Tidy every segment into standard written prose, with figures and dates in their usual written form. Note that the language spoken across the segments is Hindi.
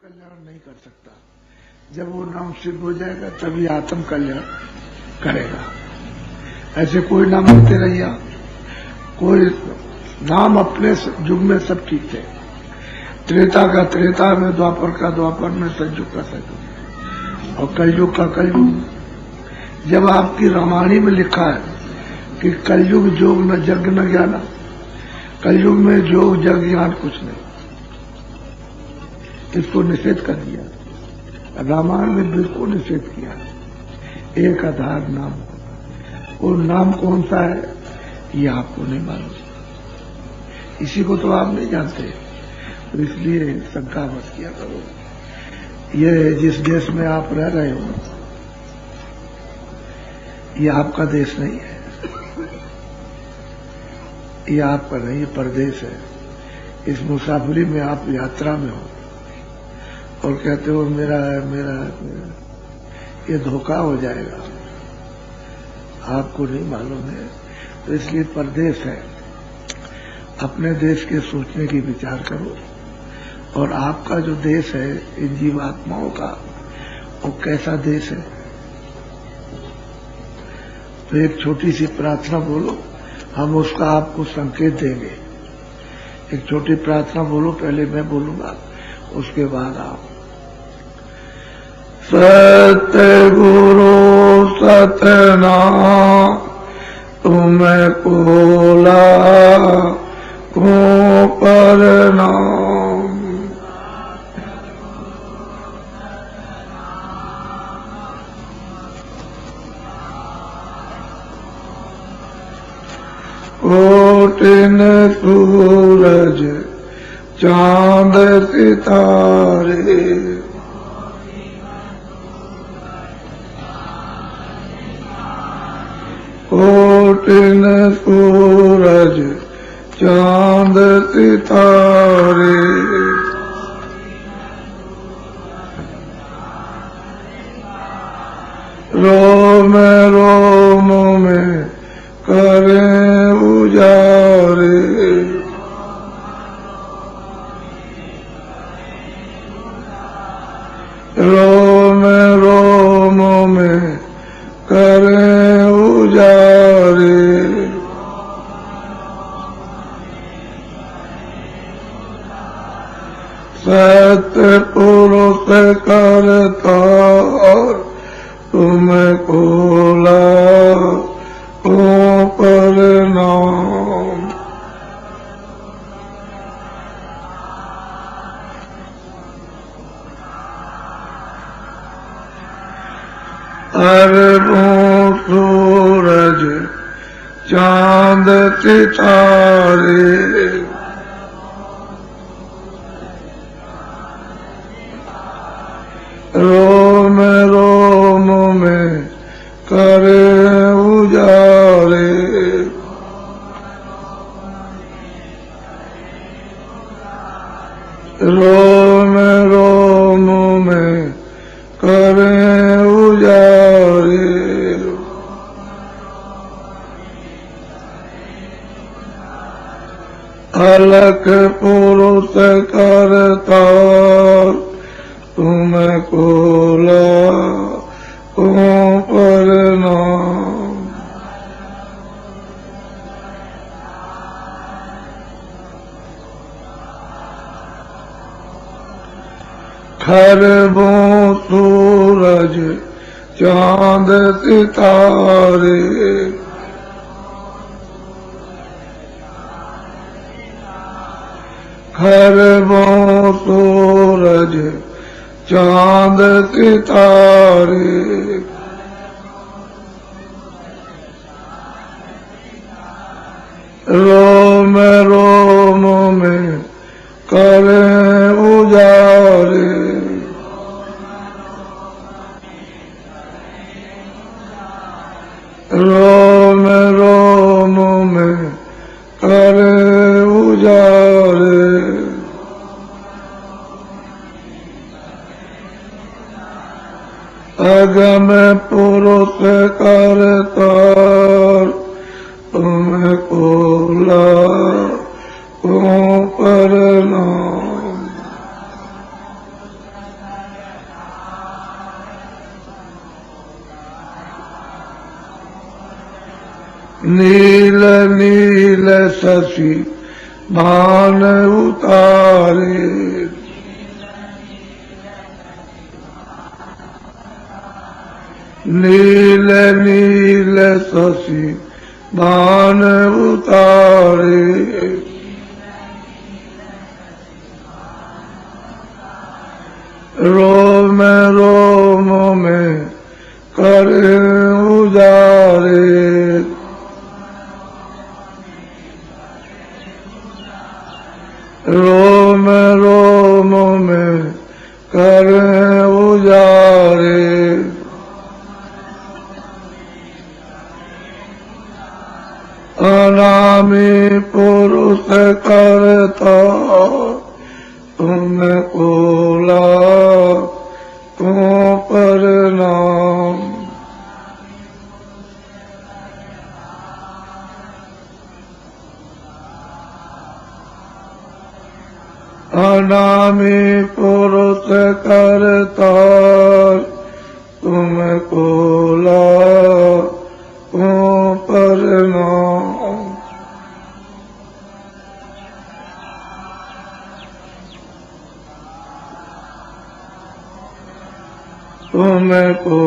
कल्याण नहीं कर सकता। जब वो नाम सिद्ध हो जाएगा तभी आत्म कल्याण करेगा। ऐसे कोई नाम लेते रहिए। कोई नाम अपने युग में सब ठीक थे। त्रेता का त्रेता में, द्वापर का द्वापर में, सतयुग का सतयुग और कलयुग का कलयुग। जब आपकी रामायणी में लिखा है कि कलयुग जोग न जग न ज्ञान, कलयुग में जोग जग ज्ञान कुछ नहीं, इसको निषेध कर दिया। रामायण में बिल्कुल निषेध किया। एक आधार नाम, और नाम कौन सा है ये आपको नहीं मालूम, इसी को तो आप नहीं जानते, तो इसलिए शंका मत किया करो। ये जिस देश में आप रह रहे हो ये आपका देश नहीं है, ये आपका नहीं, ये परदेश है। इस मुसाफिरी में आप यात्रा में हो और कहते हो मेरा है, मेरा है, मेरा है, ये धोखा हो जाएगा, आपको नहीं मालूम है। तो इसलिए परदेश है। अपने देश के सोचने की विचार करो, और आपका जो देश है इन जीवात्माओं का, वो कैसा देश है। तो एक छोटी सी प्रार्थना बोलो, हम उसका आपको संकेत देंगे। एक छोटी प्रार्थना बोलो, पहले मैं बोलूंगा उसके बाद आप। सत्य गुरु सतनाम तुम्हें कोला को परनाम। कोटिन सूरज चांद सितारे, कोटिन सूरज चांद सितारे, रोम रोम में करें उजारे, रोम रोम में करें उजारे। सत्य पुरुष करता और तुम्हें कोला को परनाम। अरबों सूरज चांद सितारे, रोम रोम में करे उजारे, रोम रोम में करे उजारे। अलख पुरुष करता तुम्हें कोला को परनाम। खरबों सूरज चांद सितारे, खरबों सूरज चांद सितारे, रोम रोम में करें उजारे, रोम रोम में करें उजारे। अगम पुरुष करता तुम्हें कोला को परनाम। नील नील शशि भान उतारे, नील नील शशि भान उतारे, रोम रोम में कर उजारे, रोम रोम में कर उजारे, अनामी पुरुष करता तुमको लाखों प्रणाम, अनामी पुरुष करता तुमको लाखों प्रणाम, तुमको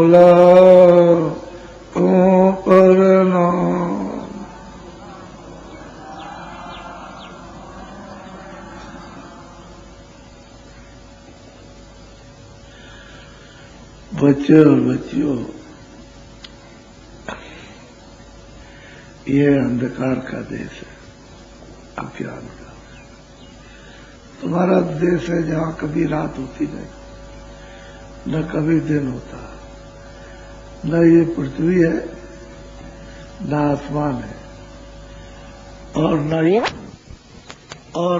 लाखों प्रणाम। बच्चे और बच्चियों, ये अंधकार का देश है, अज्ञान का। तुम्हारा देश है जहां कभी रात होती नहीं, न कभी दिन होता, न ये पृथ्वी है, न आसमान है, और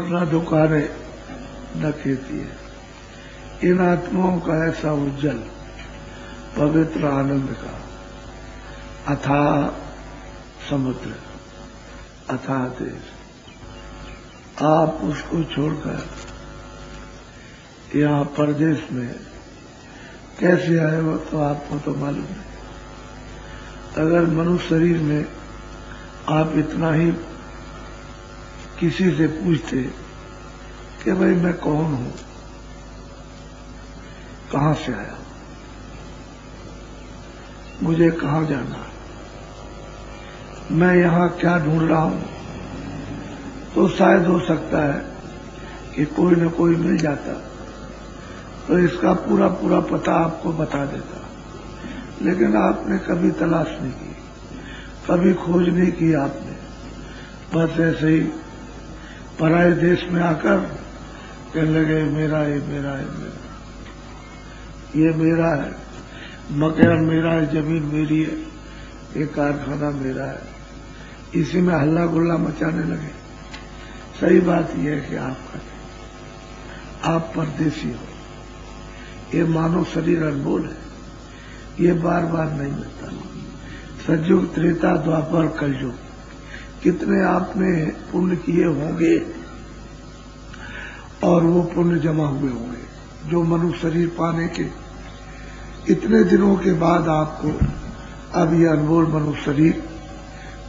न दुकानें, न खेती है। इन आत्माओं का ऐसा उज्जवल पवित्र आनंद का अथाह समुद्र, अथाह देश, आप उसको छोड़कर यहाँ परदेश में कैसे आए हो तो आपको तो मालूम नहीं। अगर मनुष्य शरीर में आप इतना ही किसी से पूछते कि भाई मैं कौन हूं, कहां से आया, मुझे कहां जाना, मैं यहां क्या ढूंढ रहा हूं, तो शायद हो सकता है कि कोई न कोई मिल जाता तो इसका पूरा पूरा पता आपको बता देता। लेकिन आपने कभी तलाश नहीं की, कभी खोज नहीं की आपने, बस ऐसे ही पराये देश में आकर कहने लगे मेरा है, मेरा है, मेरा, ये मेरा है, मकान मेरा है, जमीन मेरी है, ये कारखाना मेरा है, इसी में हल्ला गुल्ला मचाने लगे। सही बात यह है कि आप परदेसी हो। ये मानव शरीर अनमोल है, ये बार बार नहीं मिलता। सतयुग, त्रेता, द्वापर, कलयुग, कितने आपने पुण्य किए होंगे और वो पुण्य जमा हुए होंगे, जो मनुष्य शरीर पाने के इतने दिनों के बाद आपको अब ये अनमोल मनुष्य शरीर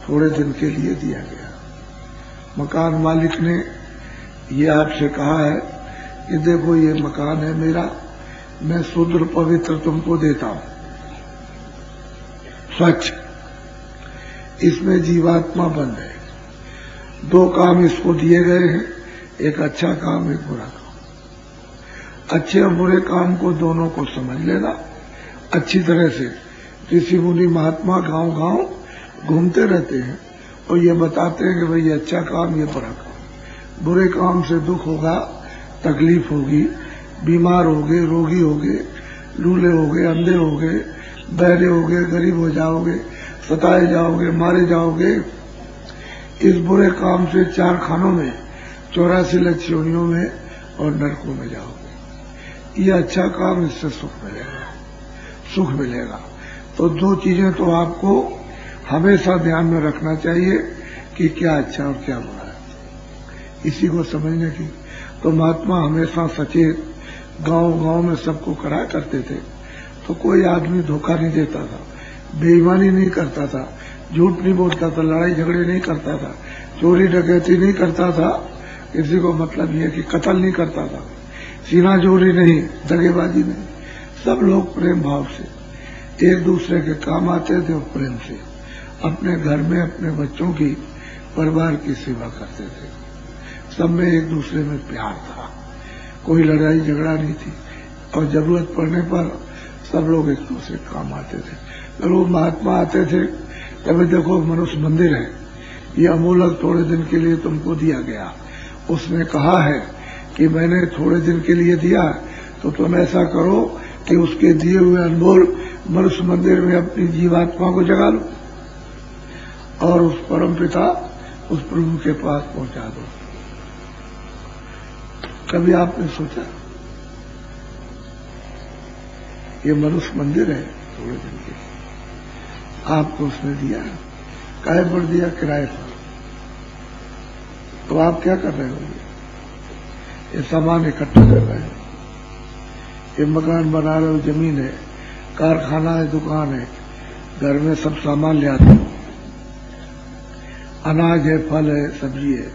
थोड़े दिन के लिए दिया गया। मकान मालिक ने ये आपसे कहा है कि देखो ये मकान है मेरा, मैं शुद्ध पवित्र तुमको देता हूं, स्वच्छ, इसमें जीवात्मा बंद है। दो काम इसको दिए गए हैं, एक अच्छा काम, एक बुरा काम। अच्छे और बुरे काम को दोनों को समझ लेना अच्छी तरह से। ऋषि मुनि महात्मा गांव गांव घूमते रहते हैं और ये बताते हैं कि भाई ये अच्छा काम, ये बुरा काम। बुरे काम से दुख होगा, तकलीफ होगी, बीमार होगे, रोगी होगे, लूले होगे, अंधे होगे, बहरे होगे, गरीब हो जाओगे, सताए जाओगे, मारे जाओगे। इस बुरे काम से 4 खानों में, 84 लक्ष्योनियों में और नरकों में जाओगे। ये अच्छा काम, इससे सुख मिलेगा, सुख मिलेगा। तो 2 चीजें तो आपको हमेशा ध्यान में रखना चाहिए कि क्या अच्छा और क्या बुरा है, इसी को समझने की। तो महात्मा हमेशा सचेत गांव गांव में सबको करा करते थे, तो कोई आदमी धोखा नहीं देता था, बेईमानी नहीं करता था, झूठ नहीं बोलता था, लड़ाई झगड़े नहीं करता था, चोरी डकैती नहीं करता था, किसी को मतलब यह कि कत्ल नहीं करता था, सीना चोरी नहीं, दगेबाजी नहीं। सब लोग प्रेम भाव से एक दूसरे के काम आते थे और प्रेम से अपने घर में अपने बच्चों की, परिवार की सेवा करते थे। सब में एक दूसरे में प्यार था, कोई लड़ाई झगड़ा नहीं थी और जरूरत पड़ने पर सब लोग एक दूसरे के काम आते थे। जरूर महात्मा आते थे, कभी देखो मनुष्य मंदिर है, ये अमूलक थोड़े दिन के लिए तुमको दिया गया, उसने कहा है कि मैंने थोड़े दिन के लिए दिया तो तुम ऐसा करो कि उसके दिए हुए अनमोल मनुष्य मंदिर में अपनी जीवात्मा को जगा लो और उस परम पिता, उस प्रभु के पास पहुंचा दो। कभी आपने सोचा ये मनुष्य मंदिर है, थोड़े दिन के आपको उसने दिया, काहे पर दिया? किराए पर। तो आप क्या कर रहे होंगे? ये सामान इकट्ठा कर रहे हो, ये मकान बना रहे हो, जमीन है, कारखाना है, दुकान है, घर में सब सामान ले आते हो, अनाज है, फल है, सब्जी है,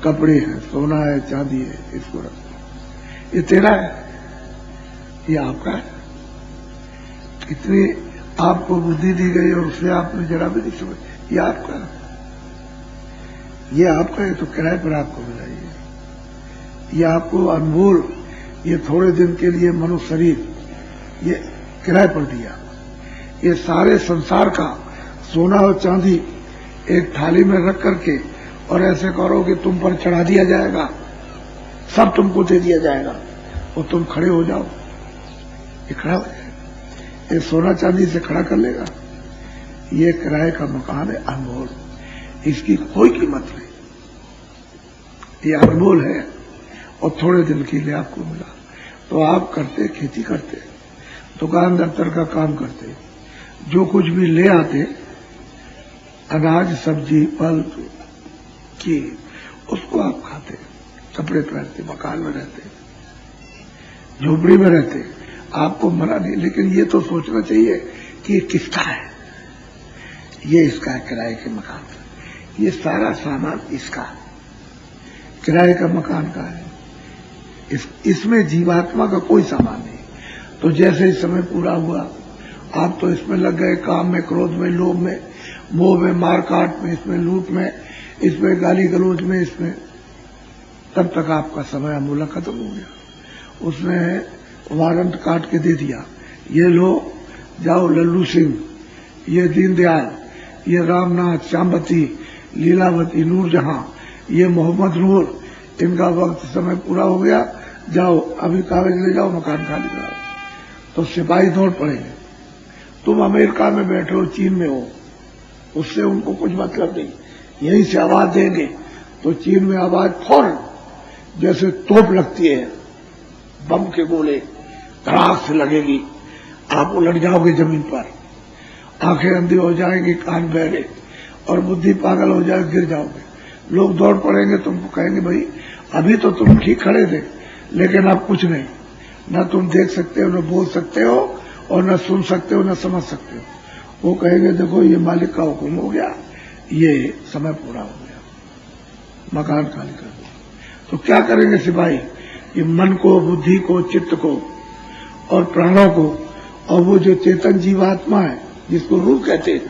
कपड़े हैं, सोना है, चांदी है, इसको रखो। ये तेरा है, ये आपका है। इतनी आपको बुद्धि दी गई और उससे आपने जरा भी नहीं समझ, ये आपका है, ये आपका है, तो किराए पर आपको मिला। ये आपको अनमोल, ये थोड़े दिन के लिए मनुष्य शरीर ये किराए पर दिया। ये सारे संसार का सोना और चांदी एक थाली में रख करके और ऐसे करो कि तुम पर चढ़ा दिया जाएगा, सब तुमको दे दिया जाएगा और तुम खड़े हो जाओ, ये खड़ा हो जाएगा। ये सोना चांदी से खड़ा कर लेगा। ये किराए का मकान है, अनमोल, इसकी कोई कीमत नहीं, ये अनमोल है और थोड़े दिन के लिए आपको मिला। तो आप करते, खेती करते, दुकान दफ्तर का काम करते, जो कुछ भी ले आते, अनाज, सब्जी, फल की, उसको आप खाते, कपड़े पहनते, मकान में रहते, झोपड़ी में रहते, आपको मना नहीं। लेकिन ये तो सोचना चाहिए कि ये किसका है, ये इसका है, किराए के मकान का, ये सारा सामान इसका है, किराए का मकान का है, इसमें जीवात्मा का कोई सामान नहीं। तो जैसे ही समय पूरा हुआ, आप तो इसमें लग गए, काम में, क्रोध में, लोभ में, मोह में, मार काट में, इसमें लूट में, इसमें गाली गलौज में, इसमें, तब तक आपका समय अमूलक खत्म हो गया। उसने वारंट काट के दे दिया, ये लो, जाओ लल्लू सिंह, ये दीनदयाल, ये रामनाथ, श्यामवती, लीलावती, नूरजहां, ये मोहम्मद नूर, इनका वक्त समय पूरा हो गया, जाओ अभी कागज ले जाओ, मकान खाली कराओ। तो सिपाही दौड़ पड़ेंगे। तुम अमेरिका में बैठे हो, चीन में हो, उससे उनको कुछ मतलब नहीं, यहीं से आवाज देंगे तो चीन में आवाज फौरन जैसे तोप लगती है, बम के गोले धड़ाक से लगेगी, आप उलट जाओगे जमीन पर, आंखें अंधी हो जाएंगी, कान बहरे और बुद्धि पागल हो जाए, गिर जाओगे। लोग दौड़ पड़ेंगे, तुमको कहेंगे भाई अभी तो तुम ठीक खड़े थे, लेकिन अब कुछ नहीं, न तुम देख सकते हो, न बोल सकते हो, और न सुन सकते हो, न समझ सकते हो। वो कहेंगे देखो ये मालिक का हुक्म हो गया, ये समय पूरा हो गया, मकान खाली कर दो। तो क्या करेंगे सिपाही? ये मन को, बुद्धि को, चित्त को और प्राणों को, और वो जो चेतन जीवात्मा है जिसको रूह कहते,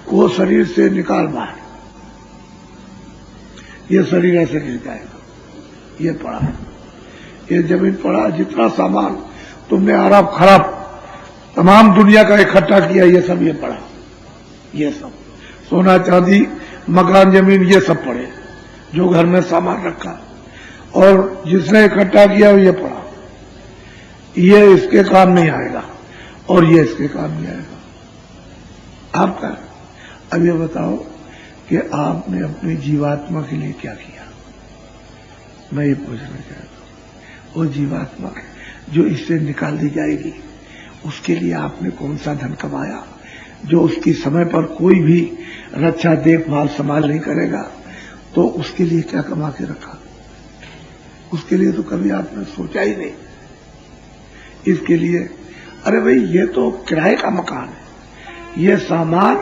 वो शरीर से निकाल बाहर। ये शरीर ऐसे गिर जाएगा, ये पड़ा, ये जमीन पड़ा, जितना सामान तुमने आराम खराब तमाम दुनिया का इकट्ठा किया, ये सब ये पड़ा, ये सब सोना चांदी, मकान, जमीन, ये सब पड़े, जो घर में सामान रखा, और जिसने इकट्ठा किया ये पड़ा, ये इसके काम नहीं आएगा और ये इसके काम नहीं आएगा। आपका अब ये बताओ कि आपने अपनी जीवात्मा के लिए क्या किया? मैं ये पूछना चाहता हूं, वो जीवात्मा जो इससे निकाल दी जाएगी, उसके लिए आपने कौन सा धन कमाया, जो उसकी समय पर कोई भी रक्षा, देखभाल, संभाल नहीं करेगा, तो उसके लिए क्या कमा के रखा? उसके लिए तो कभी आपने सोचा ही नहीं। इसके लिए अरे भाई ये तो किराए का मकान है, ये सामान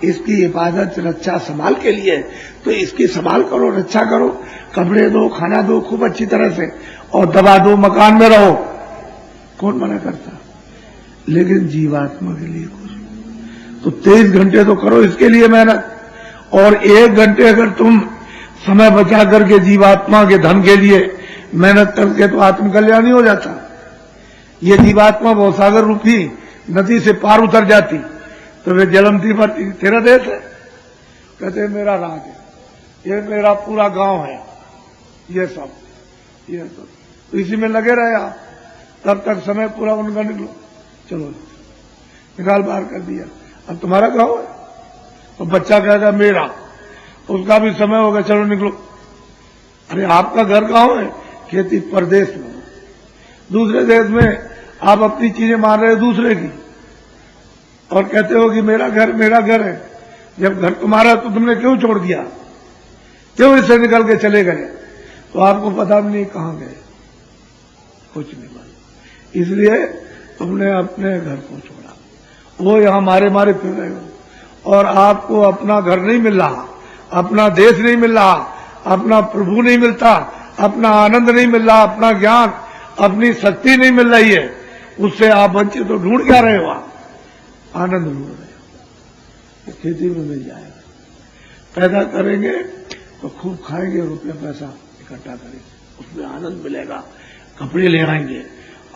इसकी हिफाजत रक्षा संभाल के लिए, तो इसकी संभाल करो, रक्षा करो, कपड़े दो, खाना दो खूब अच्छी तरह से, और दवा दो, मकान में रहो, कौन मना करता। लेकिन जीवात्मा के लिए कुछ तो 23 घंटे तो करो इसके लिए मेहनत, और 1 घंटे अगर तुम समय बचा करके जीवात्मा के धन के लिए मेहनत करके तो आत्मकल्याण ही हो जाता। ये जीवात्मा भवसागर रूपी नदी से पार उतर जाती तो वे जलमती मरती। तेरा देश है, कहते मेरा राज है, ये मेरा पूरा गांव है, ये सब तो इसी में लगे रहे आप, तब तक समय पूरा उनका निकलो, चलो निकाल बाहर कर दिया, अब तुम्हारा गांव है। तो बच्चा कहेगा मेरा, उसका भी समय होगा, चलो निकलो। अरे आपका घर गांव है, खेती परदेश में, दूसरे देश में आप अपनी चीजें मान रहे हो दूसरे की, और कहते हो कि मेरा घर है। जब घर तुम्हारा तो तुमने क्यों छोड़ दिया, क्यों इससे निकल के चले गए? तो आपको पता भी नहीं कहां गए, कुछ नहीं मालूम, इसलिए तुमने अपने घर को छोड़ा, वो यहां मारे फिर रहे हो, और आपको अपना घर नहीं मिल रहा, अपना देश नहीं मिल रहा, अपना प्रभु नहीं मिलता, अपना आनंद नहीं मिल रहा, अपना ज्ञान, अपनी शक्ति नहीं मिल रही है, उससे आप वंचित तो ढूंढ क्या रहे हो? आप आनंद ढूंढ रहे हो, खेती में मिल जाएगा, पैदा करेंगे तो खूब खाएंगे, रुपया पैसा इकट्ठा करेंगे, उसमें आनंद मिलेगा, कपड़े ले आएंगे,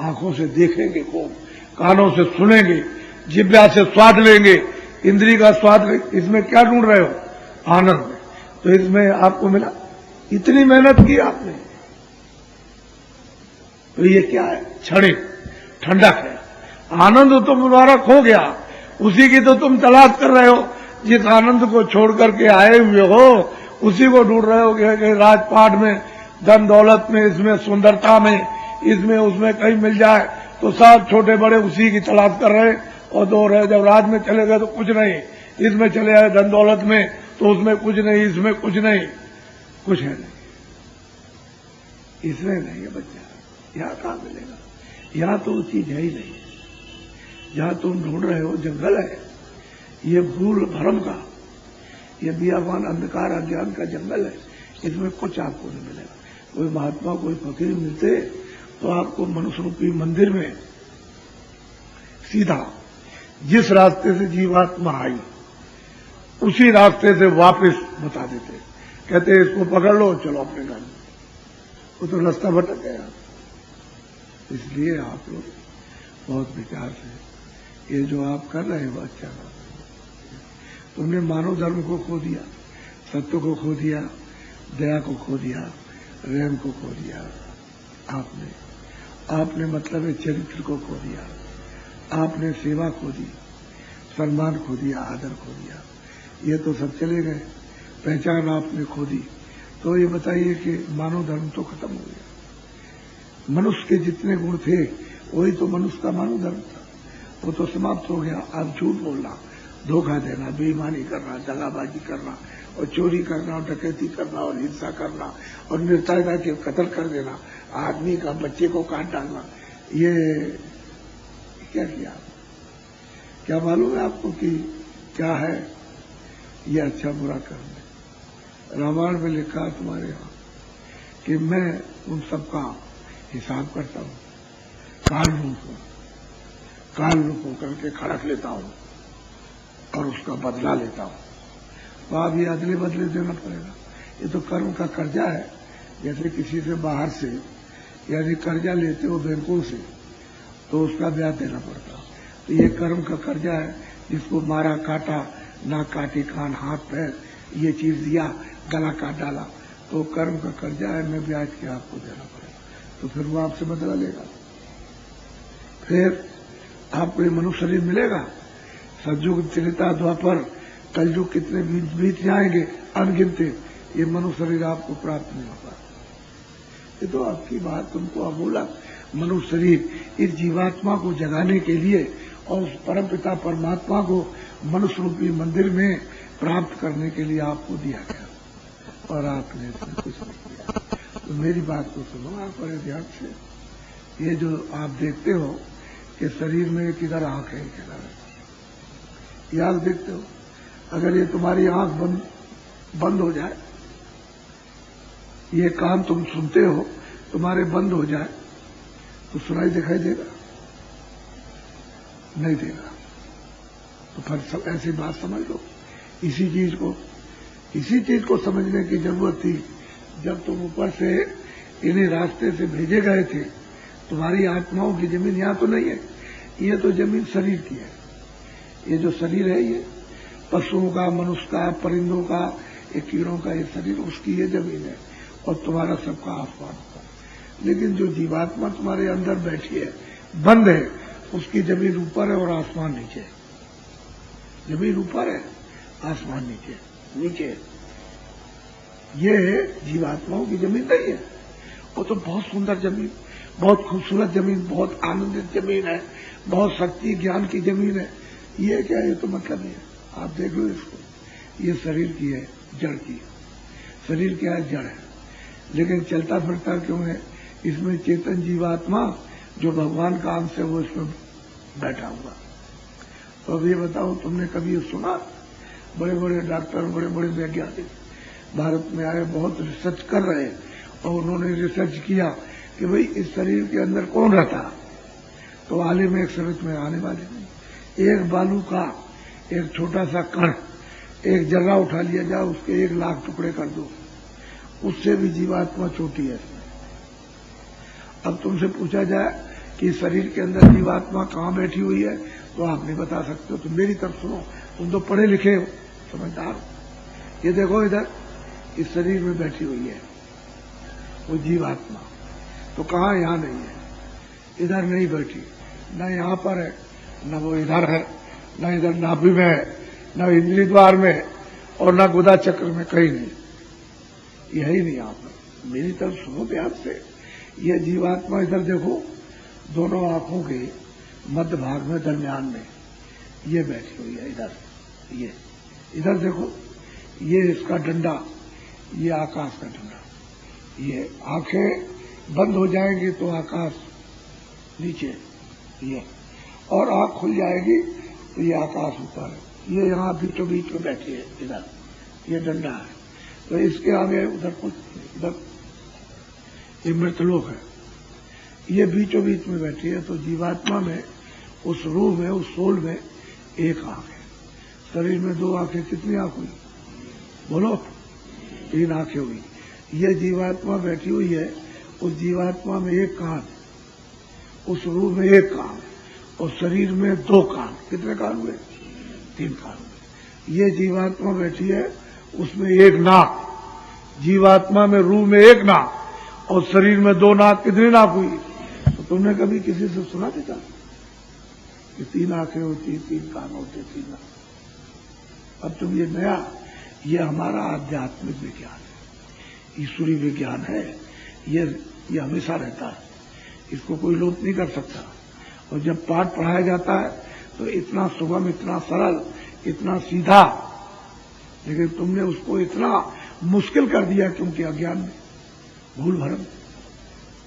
आंखों से देखेंगे खूब, कानों से सुनेंगे, जिह्वा से स्वाद लेंगे, इंद्री का स्वाद लेंगे, इसमें क्या ढूंढ रहे हो? आनंद। तो इसमें आपको मिला, इतनी मेहनत की आपने, तो ये क्या है? क्षणिक ठंडक है, आनंद तो तुम्हारा खो गया, उसी की तो तुम तलाश कर रहे हो। जिस आनंद को छोड़ करके आए हुए हो उसी को ढूंढ रहे हो कि राजपाट में, धन दौलत में, इसमें सुंदरता में, इसमें उसमें कहीं मिल जाए, तो सब छोटे बड़े उसी की तलाश कर रहे और दो रहे। जब राज में चले गए तो कुछ नहीं, इसमें चले आए धन दौलत में तो उसमें कुछ नहीं, इसमें कुछ नहीं, कुछ है नहीं, इसमें नहीं है बच्चा, यहां कहां मिलेगा? यहां तो वो चीज है ही नहीं, जहां तुम ढूंढ रहे हो जंगल है, ये भूल भ्रम का, ये बियाबान अंधकार अज्ञान का जंगल है, इसमें कुछ आपको नहीं मिलेगा। कोई महात्मा कोई फकीर मिलते तो आपको मनुष्य रूपी मंदिर में सीधा जिस रास्ते से जीवात्मा आई उसी रास्ते से वापस बता देते, कहते इसको पकड़ लो, चलो अपने घर में, वो तो रास्ता भटक गया। इसलिए आप लोग बहुत विचार से ये जो आप कर रहे हो अच्छा बात है। तुमने मानव धर्म को खो दिया, सत्य को खो दिया, दया को खो दिया, प्रेम को खो दिया, आपने मतलब है चरित्र को खो दिया, आपने सेवा खो दी, सम्मान खो दिया, आदर खो दिया, ये तो सब चले गए, पहचान आपने खो दी। तो ये बताइए कि मानव धर्म तो खत्म हो गया। मनुष्य के जितने गुण थे वही तो मनुष्य का मानव धर्म था, वो तो समाप्त हो गया। आप झूठ बोलना, धोखा देना, बेईमानी करना, दगाबाजी करना, और चोरी करना, और डकैती करना, और हिंसा करना, और निर्दयता के कत्ल कर देना, आदमी का बच्चे को काट डालना, ये क्या किया? क्या मालूम है आपको कि क्या है ये अच्छा बुरा कर्म? रामायण में लिखा है तुम्हारे यहां कि मैं उन सबका हिसाब करता हूं, काल रूप होकर के खड़क लेता हूं और उसका बदला लेता हूं। तो आप ये अदले बदले देना पड़ेगा, ये तो कर्म का कर्जा है। जैसे किसी से बाहर से यानी कर्जा लेते हो बैंकों से तो उसका ब्याज देना पड़ता, तो ये कर्म का कर्जा है। जिसको मारा, काटा, नाक काटी, कान, हाथ, पैर, ये चीज दिया, गला काट डाला, तो कर्म का कर्जा है, मैं ब्याज के आपको देना पड़ेगा। तो फिर वो आपसे बदला लेगा, फिर आपको ये मनुष्य शरीर मिलेगा। सतयुग, त्रेता, द्वापर, कलयुग कितने बीत जाएंगे अनगिनते, ये मनुष्य शरीर आपको प्राप्त नहीं होगा। ये तो आपकी बात तुमको अमूलक मनुष्य शरीर इस जीवात्मा को जगाने के लिए और उस परमपिता परमात्मा को मनुष्य रूपी मंदिर में प्राप्त करने के लिए आपको दिया गया, और आपने इसमें कुछ नहीं किया। तो मेरी बात को सुनो आप बड़े ध्यान से। ये जो आप देखते हो कि शरीर में किधर आंख है, किधर ये आंख देखते हो, अगर ये तुम्हारी आंख बंद हो जाए, ये कान तुम सुनते हो तुम्हारे बंद हो जाए, तो सुनाई दिखाई देगा? नहीं देगा। तो फिर सब ऐसी बात समझ लो। इसी चीज को समझने की जरूरत थी। जब तुम ऊपर से इन्हीं रास्ते से भेजे गए थे, तुम्हारी आत्माओं की जमीन यहां तो नहीं है, ये तो जमीन शरीर की है। ये जो शरीर है, ये पशुओं का, मनुष्य का, परिंदों का, ये कीड़ों का ये शरीर, उसकी ये जमीन है, और तुम्हारा सबका आसमान का। लेकिन जो जीवात्मा तुम्हारे अंदर बैठी है, बंद है, उसकी जमीन ऊपर है और आसमान नीचे है। जमीन ऊपर है, आसमान नीचे है। ये जीवात्माओं की जमीन नहीं है। वो तो बहुत सुंदर जमीन, बहुत खूबसूरत जमीन, बहुत आनंदित जमीन है, बहुत शक्ति ज्ञान की जमीन है। ये क्या, ये तो मतलब नहीं है। आप देख लो इसको, ये शरीर की है, जड़ की। शरीर क्या है? जड़ है। लेकिन चलता फिरता क्यों है? इसमें चेतन जीवात्मा जो भगवान का अंश है, वो इसमें बैठा हुआ। तो अब ये बताओ, तुमने कभी ये सुना? बड़े बड़े डॉक्टर, बड़े बड़े वैज्ञानिक भारत में आए, बहुत रिसर्च कर रहे हैं, और उन्होंने रिसर्च किया कि भाई इस शरीर के अंदर कौन रहता। तो आलिम एक शरीर में आने वाले नहीं। एक बालू का एक छोटा सा कण, एक जर्रा उठा लिया जाए, उसके 1 लाख टुकड़े कर दो, उससे भी जीवात्मा छोटी है इसमें। अब तुमसे पूछा जाए कि शरीर के अंदर जीवात्मा कहां बैठी हुई है, तो आप नहीं बता सकते हो। तुम मेरी तरफ सुनो, तुम तो पढ़े लिखे हो, समझदार हो। ये देखो, इधर इस शरीर में बैठी हुई है वो जीवात्मा। तो कहां? यहां नहीं है, इधर नहीं बैठी, न यहां पर है, न वो इधर है, न इधर नाभि में है, न इंद्रिय द्वार में, और न गुदा चक्र में, कहीं नहीं। यही नहीं यहां पर। मेरी तरफ सुनो ध्यान से। ये जीवात्मा इधर देखो, दोनों आंखों के मध्य भाग में, दरमियान में ये बैठी हुई है। ये इधर देखो, ये इसका डंडा, ये आकाश का डंडा। ये आंखें बंद हो जाएंगी तो आकाश नीचे, ये, और आंख खुल जाएगी तो ये आकाश ऊपर है। ये यहां बीचों बीच में बैठी है, इधर ये डंडा है। तो इसके आगे उधर कुछ, इधर ये मृतलोक है, ये बीचों बीच में बैठी है। तो जीवात्मा में, उस रूह में, उस सोल में 1 आंख है। शरीर में 2 आंखें, कितनी आंख हुई? बोलो। 3 आंखें हुई। ये जीवात्मा बैठी हुई है, उस जीवात्मा में 1 कान, उस रूह में 1 कान, और शरीर में 2 कान। कितने कान हुए? 3 कान हुए। ये जीवात्मा बैठी है, उसमें 1 नाक। जीवात्मा में, रूह में 1 नाक, और शरीर में 2 नाक। कितनी नाक हुई? तो तुमने कभी किसी से सुना था कि 3 आंखें होती, 3 कान होते, 3 नाक? अब तुम ये नया, ये हमारा आध्यात्मिक विज्ञान है, ईश्वरीय विज्ञान है। ये हमेशा रहता है, इसको कोई लोप नहीं कर सकता। और जब पाठ पढ़ाया जाता है तो इतना सुगम, इतना सरल, इतना सीधा, लेकिन तुमने उसको इतना मुश्किल कर दिया, क्योंकि अज्ञान में, भूल भरम।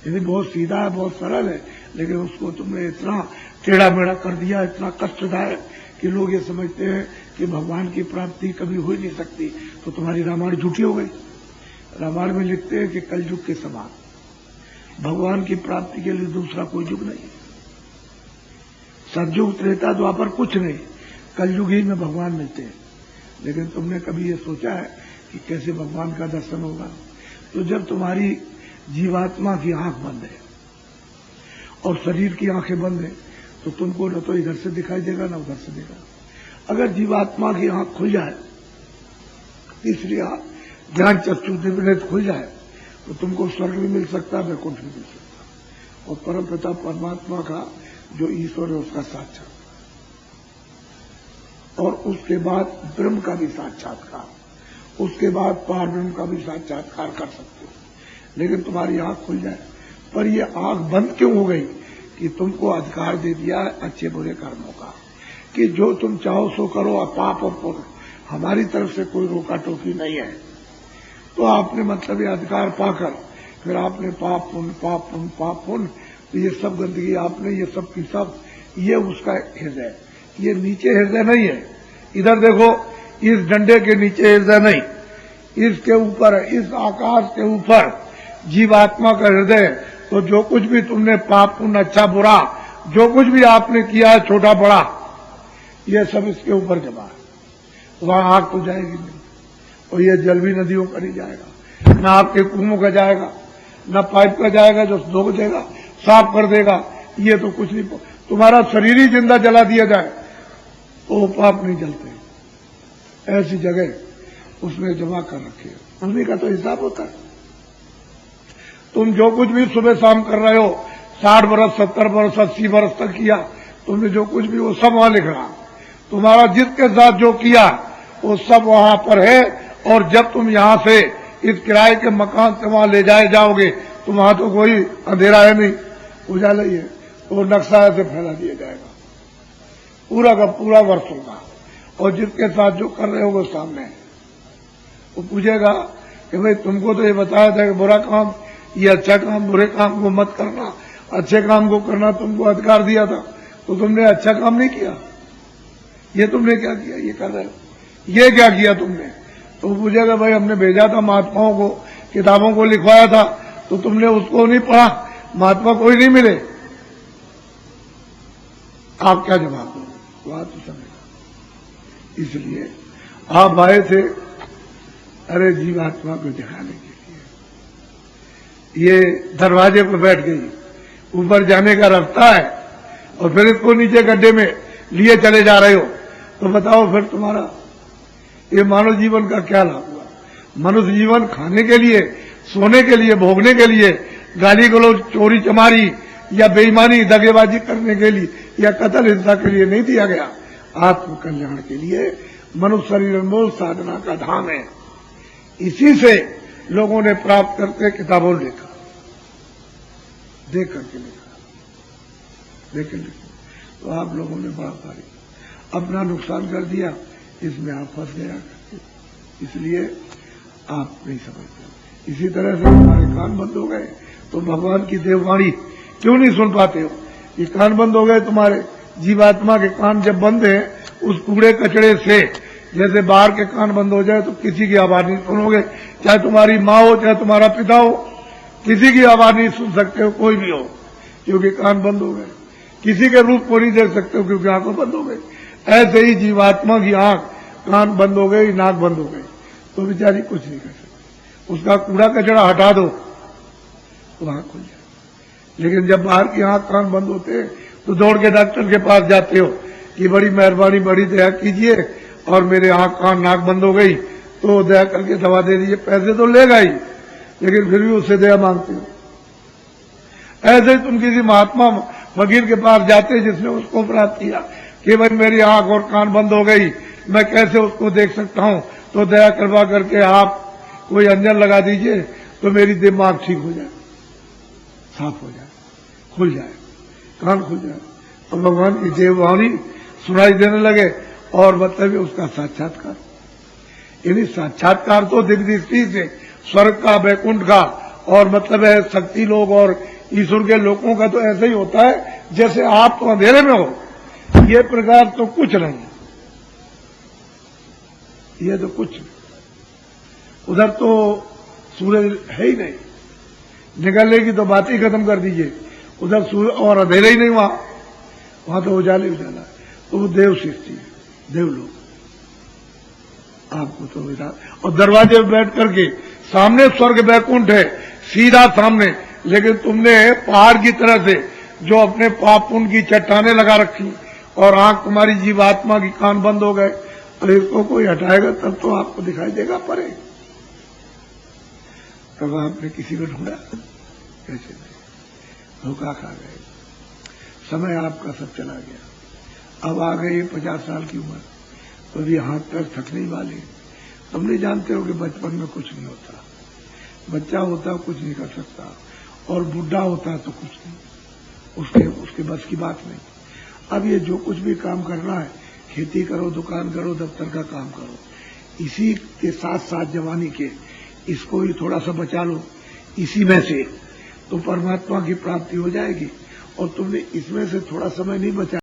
यदि बहुत सीधा है, बहुत सरल है, लेकिन उसको तुमने इतना टेढ़ा मेढ़ा कर दिया, इतना कष्टदायक, कि लोग ये समझते हैं कि भगवान की प्राप्ति कभी हो ही नहीं सकती। तो तुम्हारी रामायण झूठी हो गई। रामायण में लिखते हैं कि कलयुग के समान भगवान की प्राप्ति के लिए दूसरा कोई युग नहीं। सतयुग, त्रेता, द्वापर कुछ नहीं, कलयुग ही में भगवान मिलते हैं। लेकिन तुमने कभी ये सोचा है कि कैसे भगवान का दर्शन होगा? तो जब तुम्हारी जीवात्मा की आंख बंद है और शरीर की आंखें बंद है, तो तुमको न तो इधर से दिखाई देगा, न उधर से देगा। अगर जीवात्मा की आंख खुल जाए, तीसरी आंख, ज्ञान चक्षु दिव्य खुल जाए, तो तुमको स्वर्ग भी मिल सकता है, वैकुंठ भी मिल सकता है। और परम पिता परमात्मा का जो ईश्वर है, उसका साक्षात्कार, और उसके बाद ब्रह्म का भी साक्षात्कार, उसके बाद पार ब्रह्म का भी साक्षात्कार कर सकते हो। लेकिन तुम्हारी आंख खुल जाए। पर ये आंख बंद क्यों हो गई? कि तुमको अधिकार दे दिया अच्छे बुरे कर्मों का, कि जो तुम चाहो सो करो, पाप और पुण्य, हमारी तरफ से कोई रोका टोकी नहीं है। तो आपने मतलब ये अधिकार पाकर फिर आपने पाप पुण्य, पाप पुण्य, पाप पुण्य, तो ये सब गंदगी आपने, ये सब की सब, ये उसका हृदय, ये नीचे हृदय नहीं है। इधर देखो, इस डंडे के नीचे हृदय नहीं, इसके ऊपर, इस आकाश के ऊपर जीवात्मा का हृदय। तो जो कुछ भी तुमने पाप पुण्य अच्छा बुरा जो कुछ भी आपने किया है छोटा बड़ा, ये सब इसके ऊपर जमा है। वहां आग तो जाएगी नहीं, और ये जल भी नदियों पर ही जाएगा, न आपके कुओं का जाएगा, न पाइप का जाएगा जो धो देगा साफ कर देगा। ये तो कुछ नहीं, तुम्हारा शरीर ही जिंदा जला दिया जाए तो पाप नहीं जलते। ऐसी जगह उसने जमा कर रखी है, उन्हीं का तो हिसाब होता है। तुम जो कुछ भी सुबह शाम कर रहे हो, 60 बरस 70 बरस 80 बरस तक किया, तुमने जो कुछ भी वो सब वहां लिख रहा। तुम्हारा जिसके साथ जो किया वो सब वहां पर है। और जब तुम यहां से इस किराए के मकान से वहां ले जाओगे तो वहां तो कोई अंधेरा है नहीं, उजाला ही है। तो नक्शा ऐसे फैला दिया जाएगा, पूरा का पूरा वर्ष होगा। और जिसके साथ जो कर रहे हो वो सामने है। वो पूछेगा कि भाई तुमको तो ये बताया था कि बुरा काम, ये अच्छा काम, बुरे काम को मत करना, अच्छे काम को करना तुमको अधिकार दिया था, तो तुमने अच्छा काम नहीं किया। ये तुमने क्या किया, ये कर रहे हो, ये क्या किया तुमने। तो पूछेगा भाई हमने भेजा था महात्माओं को, किताबों को लिखवाया था, तो तुमने उसको नहीं पढ़ा, महात्मा कोई नहीं मिले। आप क्या जवाब दो, बात तो समझ। इसलिए आप आए थे अरे जीवात्मा को दिखाने के लिए। ये दरवाजे पर बैठ गई, ऊपर जाने का रास्ता है, और फिर इसको नीचे गड्ढे में लिए चले जा रहे हो। तो बताओ फिर तुम्हारा ये मानव जीवन का क्या लाभ हुआ। मनुष्य जीवन खाने के लिए, सोने के लिए, भोगने के लिए, गाली गलौज, चोरी चमारी या बेईमानी दगेबाजी करने के लिए या कत्ल हिंसा के लिए नहीं दिया गया, आत्म कल्याण के लिए। मनुष्य शरीर अनमोल साधना का धाम है। इसी से लोगों ने प्राप्त करके किताबों लिखा, देख करके लिखा, देख लिखा। तो आप लोगों ने बड़ा भारी अपना नुकसान कर दिया, इसमें आप फंस गया करके, इसलिए आप नहीं समझते। इसी तरह से हमारे कान बंद हो गए तो भगवान की देववाणी क्यों नहीं सुन पाते हो। ये कान बंद हो गए तुम्हारे, जीवात्मा के कान जब बंद है उस कूड़े कचड़े से, जैसे बाहर के कान बंद हो जाए तो किसी की आवाज नहीं सुनोगे, चाहे तुम्हारी माँ हो चाहे तुम्हारा पिता हो, किसी की आवाज नहीं सुन सकते हो, कोई भी हो, क्योंकि कान बंद हो गए। किसी के रूप को नहीं देख सकते हो क्योंकि आंखें बंद हो गई। ऐसे ही जीवात्मा की आंख, कान बंद हो गई, नाक बंद हो गई, तो बेचारी कुछ नहीं कर सकती। उसका कूड़ा कचड़ा हटा दो तो आंख खुल जाए। लेकिन जब बाहर की आंख कान बंद होते तो दौड़ के डॉक्टर के पास जाते हो कि बड़ी मेहरबानी, बड़ी दया कीजिए और मेरे आंख कान नाक बंद हो गई, तो दया करके दवा दे दीजिए। पैसे तो लेगा ही, लेकिन फिर भी उससे दया मांगते हो। ऐसे तुम किसी महात्मा फकीर के पास जाते जिसने उसको प्राप्त किया कि भाई मेरी आंख और कान बंद हो गई, मैं कैसे उसको देख सकता हूं, तो दया करवा करके आप कोई अंजन लगा दीजिए तो मेरी दिमाग ठीक हो जाए, साफ हो जाए, खुल जाए, कान खुल जाए, तो भगवान की देववाणी सुनाई देने लगे। और मतलब उसका साक्षात्कार, यानी साक्षात्कार तो दिव्य दृष्टि से स्वर्ग का, वैकुंठ का, और मतलब है शक्ति लोग और ईश्वर के लोगों का तो ऐसा ही होता है जैसे आप तो अंधेरे में हो। ये प्रकार तो कुछ नहीं, ये तो कुछ नहीं। उधर तो सूरज है ही नहीं, निकलने की तो बात ही खत्म कर दीजिए। उधर सूरज और अंधेरे ही नहीं, वहां तो उजाले उजाला है। तो वो देव सृष्टि है, देवलोक आपको तो विचार। और दरवाजे पर बैठ करके सामने स्वर्ग वैकुंठ है, सीधा सामने, लेकिन तुमने पहाड़ की तरह से जो अपने पाप पुण्य की चट्टाने लगा रखी, और आंख तुम्हारी जीवात्मा की कान बंद हो गए। तो इसको कोई हटाएगा तब तो आपको दिखाई देगा परे। तब आपने किसी को ढूंढा, कैसे नहीं, धोखा खा गए। समय आपका सब चला गया। अब आ गई 50 साल की उम्र, तो भी हाथ पैर थकने वाले। तुम नहीं जानते हो कि बचपन में कुछ नहीं होता, बच्चा होता कुछ नहीं कर सकता, और बुढ़ा होता तो कुछ नहीं, उसके बस की बात नहीं। अब ये जो कुछ भी काम करना है, खेती करो, दुकान करो, दफ्तर का काम करो, इसी के साथ साथ जवानी के इसको ही थोड़ा सा बचा लो, इसी में से तो परमात्मा की प्राप्ति हो जाएगी। और तुमने इसमें से थोड़ा समय नहीं बचा